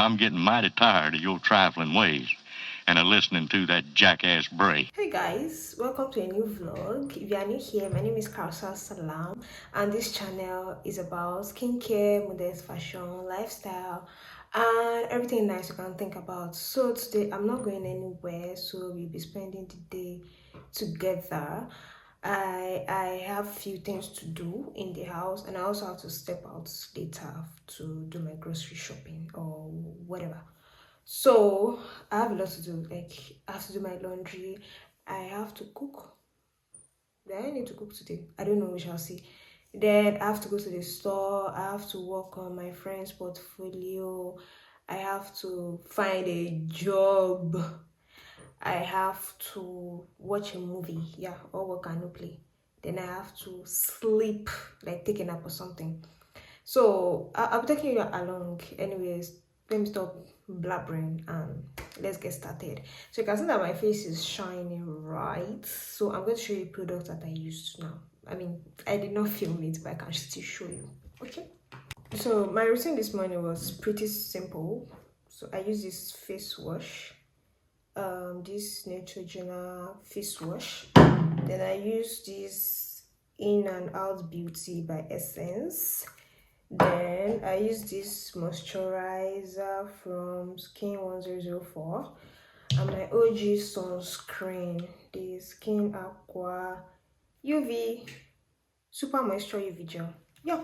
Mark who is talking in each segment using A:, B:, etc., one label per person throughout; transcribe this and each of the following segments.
A: I'm getting mighty tired of your trifling ways and of listening to that jackass Bray.
B: Hey guys, welcome to a new vlog. If you are new here, my name is Kausar Salam, and this channel is about skincare, modest fashion, lifestyle, and everything nice you can think about. So today I'm not going anywhere, so we'll be spending the day together. I have few things to do in the house, and I also have to step out later to do my grocery shopping or whatever. So I have a lot to do. Like, I have to do my laundry, I have to cook. Then I need to cook today. I don't know, we shall see. Then I have to go to the store, I have to work on my friend's portfolio, I have to find a job, I have to watch a movie, yeah, or work and no play. Then I have to sleep, like take a nap or something. So I'll be taking you along. Anyways, let me stop blabbering and let's get started. So you can see that my face is shining, right? So I'm going to show you products that I used now. I mean, I did not film it, but I can still show you. Okay. So my routine this morning was pretty simple. So I use this face wash, this Neutrogena face wash. Then I use this In and Out Beauty by Essence. Then I use this moisturizer from Skin 1004 and my OG sunscreen, the Skin Aqua UV Super Moisture UV Gel. Yeah,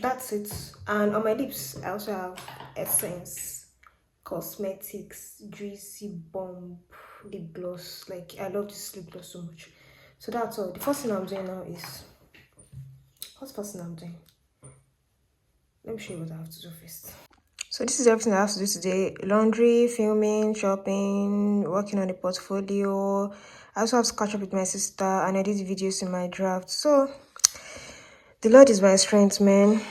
B: that's it. And on my lips, I also have Essence Cosmetics Juicy Bomb Lip Gloss. Like, I love this lip gloss so much. So that's all. The first thing I'm doing now is, what's the first thing I'm doing? Let me show you what I have to do first. So this is everything I have to do today. Laundry, filming, shopping, working on the portfolio. I also have to catch up with my sister and edit videos in my draft. So the Lord is my strength, man.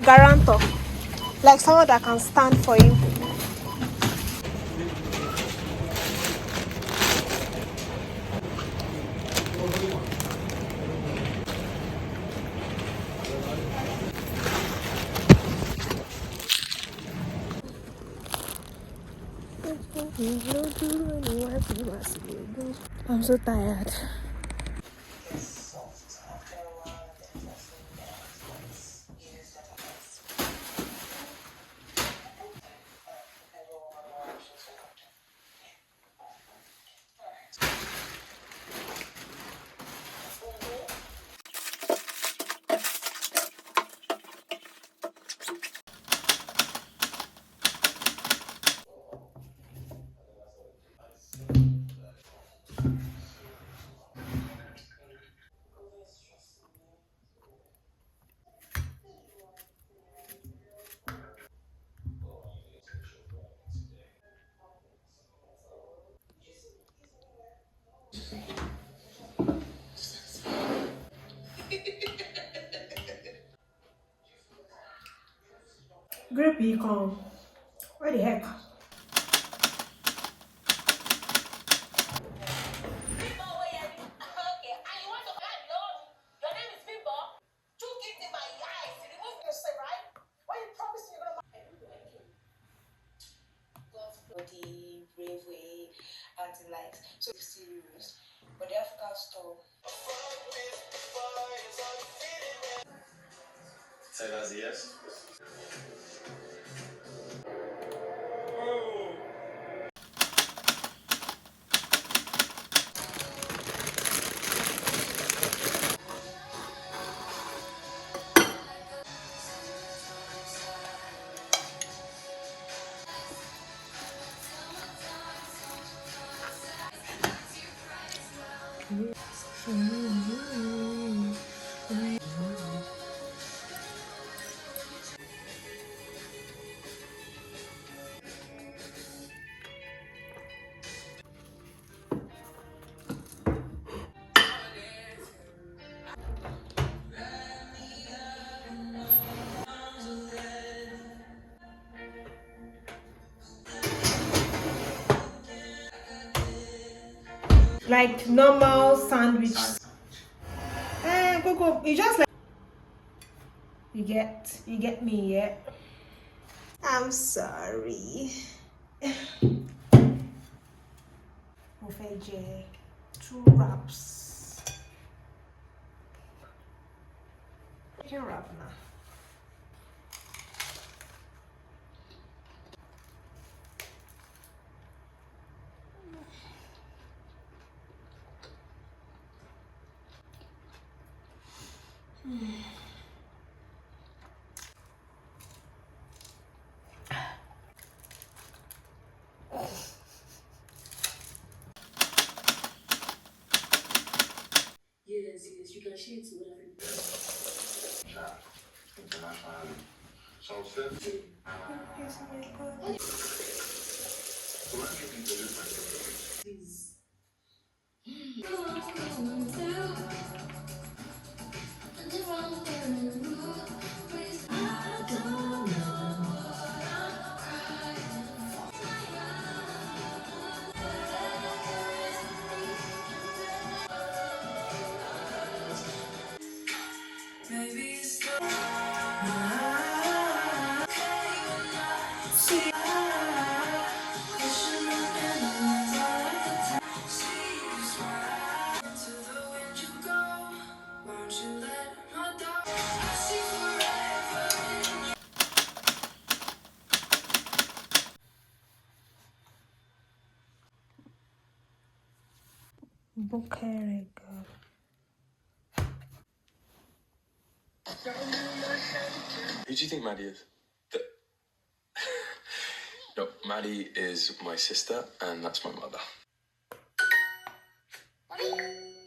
B: guarantor, like someone that can stand for you. I'm so tired. Grippy, come. What the heck?
C: Say that's a yes.
B: Like normal sandwich. Go. You just like you get me, yeah. I'm sorry. Mufeje, 2 wraps. Chicken wrap now.
C: Yes, you can share it to other people. International. So upset. So when you introduce myself, please.
B: Bukerega.
C: Who do you think Maddie is? No, Maddie is my sister, and that's my mother.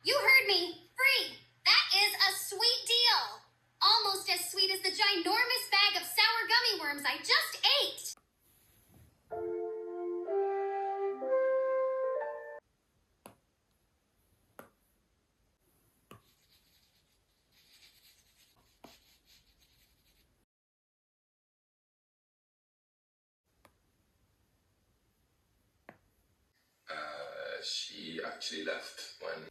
D: You heard me. Free. That is a sweet deal. Almost as sweet as the ginormous bag of sour gummy worms I just ate.
C: actually left when